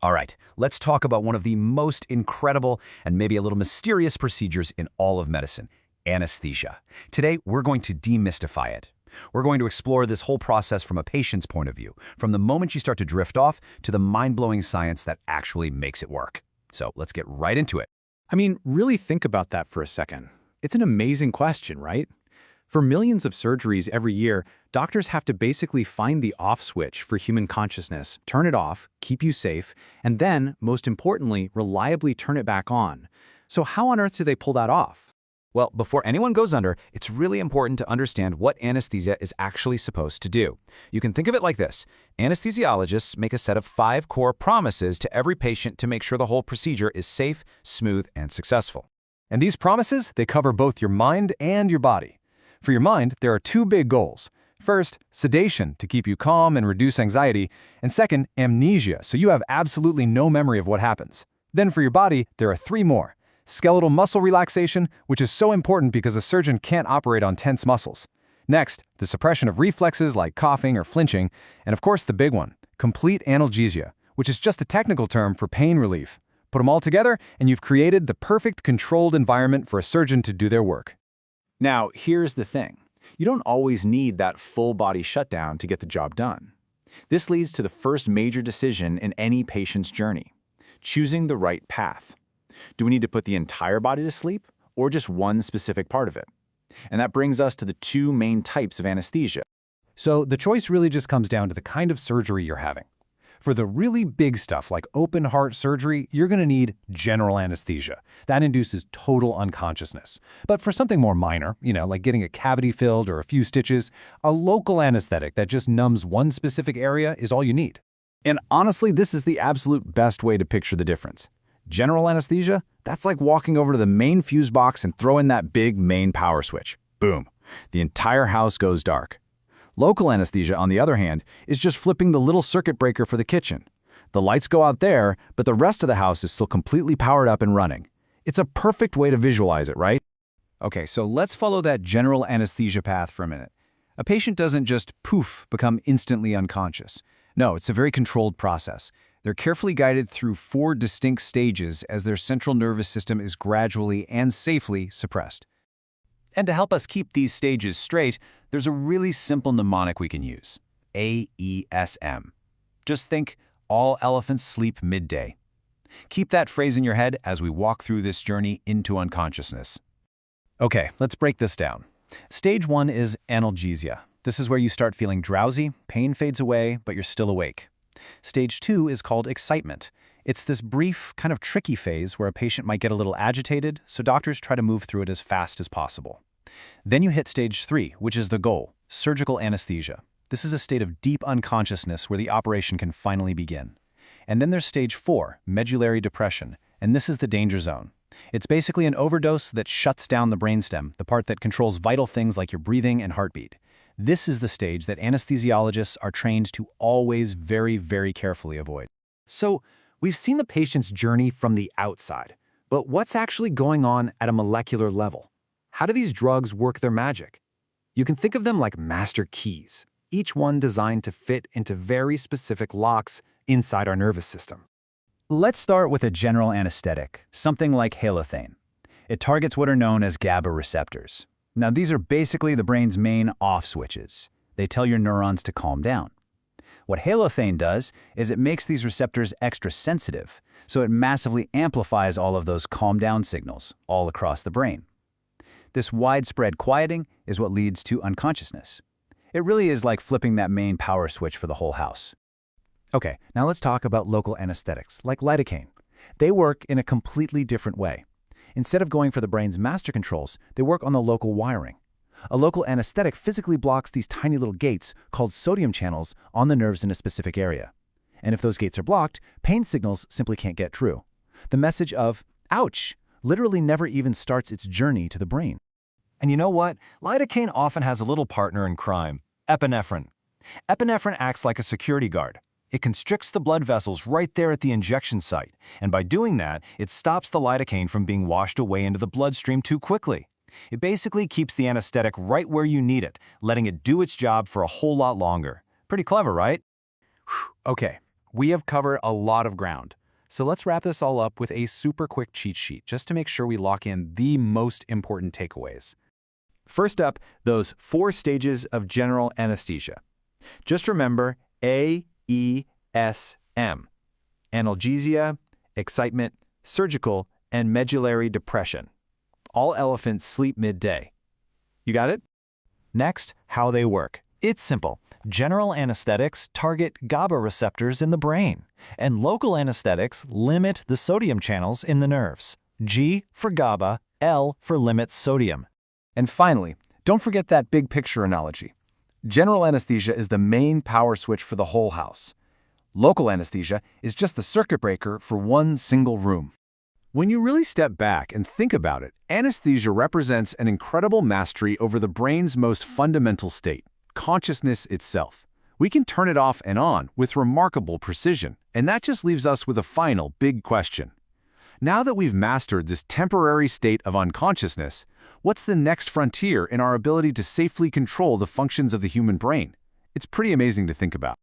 All right, let's talk about one of the most incredible and maybe a little mysterious procedures in all of medicine, anesthesia. Today, we're going to demystify it. We're going to explore this whole process from a patient's point of view, from the moment you start to drift off to the mind-blowing science that actually makes it work. So let's get right into it. I mean, really think about that for a second. It's an amazing question, right? For millions of surgeries every year, doctors have to basically find the off switch for human consciousness, turn it off, keep you safe, and then, most importantly, reliably turn it back on. So how on earth do they pull that off? Well, before anyone goes under, it's really important to understand what anesthesia is actually supposed to do. You can think of it like this. Anesthesiologists make a set of 5 core promises to every patient to make sure the whole procedure is safe, smooth, and successful. And these promises, they cover both your mind and your body. For your mind, there are 2 big goals. First, sedation to keep you calm and reduce anxiety, and second, amnesia, so you have absolutely no memory of what happens. Then for your body, there are 3 more. Skeletal muscle relaxation, which is so important because a surgeon can't operate on tense muscles. Next, the suppression of reflexes like coughing or flinching, and of course the big one, complete analgesia, which is just the technical term for pain relief. Put them all together, and you've created the perfect controlled environment for a surgeon to do their work. Now, here's the thing. You don't always need that full-body shutdown to get the job done. This leads to the first major decision in any patient's journey, choosing the right path. Do we need to put the entire body to sleep, or just one specific part of it? And that brings us to the 2 main types of anesthesia. So the choice really just comes down to the kind of surgery you're having. For the really big stuff like open heart surgery, you're going to need general anesthesia. That induces total unconsciousness. But for something more minor, like getting a cavity filled or a few stitches, a local anesthetic that just numbs one specific area is all you need. And honestly, this is the absolute best way to picture the difference. General anesthesia, that's like walking over to the main fuse box and throwing that big main power switch. Boom. The entire house goes dark. Local anesthesia, on the other hand, is just flipping the little circuit breaker for the kitchen. The lights go out there, but the rest of the house is still completely powered up and running. It's a perfect way to visualize it, right? Okay, so let's follow that general anesthesia path for a minute. A patient doesn't just poof, become instantly unconscious. No, it's a very controlled process. They're carefully guided through 4 distinct stages as their central nervous system is gradually and safely suppressed. And to help us keep these stages straight, there's a really simple mnemonic we can use. AESM. Just think, all elephants sleep midday. Keep that phrase in your head as we walk through this journey into unconsciousness. Okay, let's break this down. Stage 1 is analgesia. This is where you start feeling drowsy, pain fades away, but you're still awake. Stage 2 is called excitement. It's this brief, kind of tricky phase where a patient might get a little agitated, so doctors try to move through it as fast as possible. Then you hit stage 3, which is the goal, surgical anesthesia. This is a state of deep unconsciousness where the operation can finally begin. And then there's stage 4, medullary depression, and this is the danger zone. It's basically an overdose that shuts down the brainstem, the part that controls vital things like your breathing and heartbeat. This is the stage that anesthesiologists are trained to always very, very carefully avoid. So we've seen the patient's journey from the outside, but what's actually going on at a molecular level? How do these drugs work their magic? You can think of them like master keys, each one designed to fit into very specific locks inside our nervous system. Let's start with a general anesthetic, something like halothane. It targets what are known as GABA receptors. Now, these are basically the brain's main off switches. They tell your neurons to calm down. What halothane does is it makes these receptors extra sensitive, so it massively amplifies all of those calm down signals all across the brain. This widespread quieting is what leads to unconsciousness. It really is like flipping that main power switch for the whole house. Okay, now let's talk about local anesthetics, like lidocaine. They work in a completely different way. Instead of going for the brain's master controls, they work on the local wiring. A local anesthetic physically blocks these tiny little gates, called sodium channels, on the nerves in a specific area. And if those gates are blocked, pain signals simply can't get through. The message of, ouch, literally never even starts its journey to the brain. And you know what? Lidocaine often has a little partner in crime, epinephrine. Epinephrine acts like a security guard. It constricts the blood vessels right there at the injection site, and by doing that, it stops the lidocaine from being washed away into the bloodstream too quickly. It basically keeps the anesthetic right where you need it, letting it do its job for a whole lot longer. Pretty clever, right? Okay, We have covered a lot of ground. So let's wrap this all up with a super quick cheat sheet just to make sure we lock in the most important takeaways. First up, those 4 stages of general anesthesia. Just remember AESM: analgesia, excitement, surgical, and medullary depression. All elephants sleep midday. You got it? Next, how they work. It's simple. General anesthetics target GABA receptors in the brain, and local anesthetics limit the sodium channels in the nerves. G for GABA, L for limit sodium. And finally, don't forget that big picture analogy. General anesthesia is the main power switch for the whole house. Local anesthesia is just the circuit breaker for one single room. When you really step back and think about it, anesthesia represents an incredible mastery over the brain's most fundamental state, consciousness itself. We can turn it off and on with remarkable precision, and that just leaves us with a final big question. Now that we've mastered this temporary state of unconsciousness, what's the next frontier in our ability to safely control the functions of the human brain? It's pretty amazing to think about.